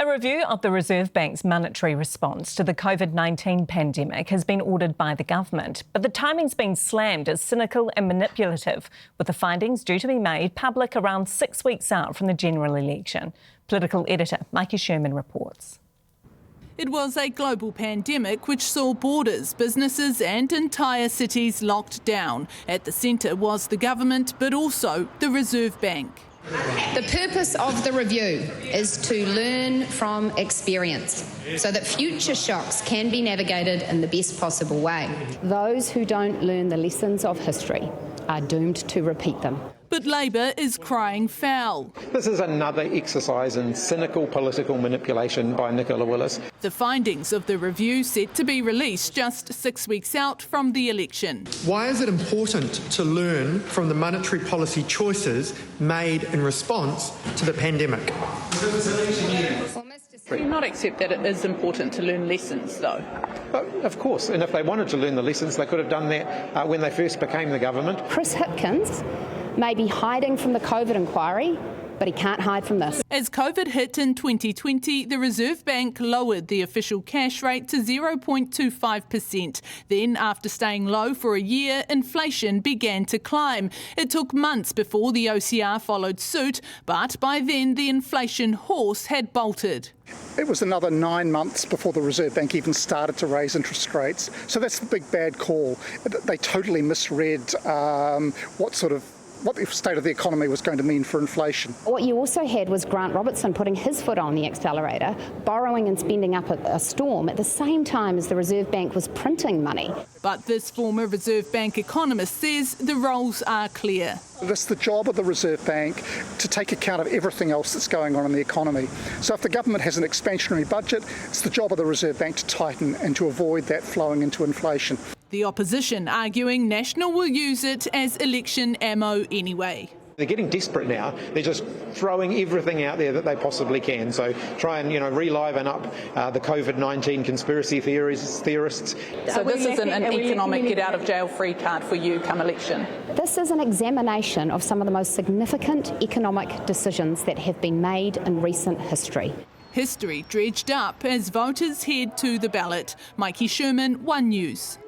A review of the Reserve Bank's monetary response to the COVID-19 pandemic has been ordered by the government, but the timing's been slammed as cynical and manipulative, with the findings due to be made public around 6 weeks out from the general election. Political editor Maiki Sherman reports. It was a global pandemic which saw borders, businesses and entire cities locked down. At the centre was the government, but also the Reserve Bank. The purpose of the review is to learn from experience so that future shocks can be navigated in the best possible way. Those who don't learn the lessons of history are doomed to repeat them. But Labour is crying foul. This is another exercise in cynical political manipulation by Nicola Willis. The findings of the review set to be released just 6 weeks out from the election. Why is it important to learn from the monetary policy choices made in response to the pandemic? Do you not accept that it is important to learn lessons, though? Of course, and if they wanted to learn the lessons, they could have done that when they first became the government. Chris Hipkins may be hiding from the COVID inquiry, but he can't hide from this. As COVID hit in 2020, the Reserve Bank lowered the official cash rate to 0.25%. Then, after staying low for a year, inflation began to climb. It took months before the OCR followed suit, but by then the inflation horse had bolted. It was another 9 months before the Reserve Bank even started to raise interest rates. So that's the big bad call. They totally misread what the state of the economy was going to mean for inflation. What you also had was Grant Robertson putting his foot on the accelerator, borrowing and spending up a storm at the same time as the Reserve Bank was printing money. But this former Reserve Bank economist says the roles are clear. It's the job of the Reserve Bank to take account of everything else that's going on in the economy. So if the government has an expansionary budget, it's the job of the Reserve Bank to tighten and to avoid that flowing into inflation. The opposition arguing National will use it as election ammo anyway. They're getting desperate now. They're just throwing everything out there that they possibly can. So try and, reliven up the COVID-19 conspiracy theorists. So this isn't an economic get-out-of-jail-free card for you come election? This is an examination of some of the most significant economic decisions that have been made in recent history. History dredged up as voters head to the ballot. Maiki Sherman, One News.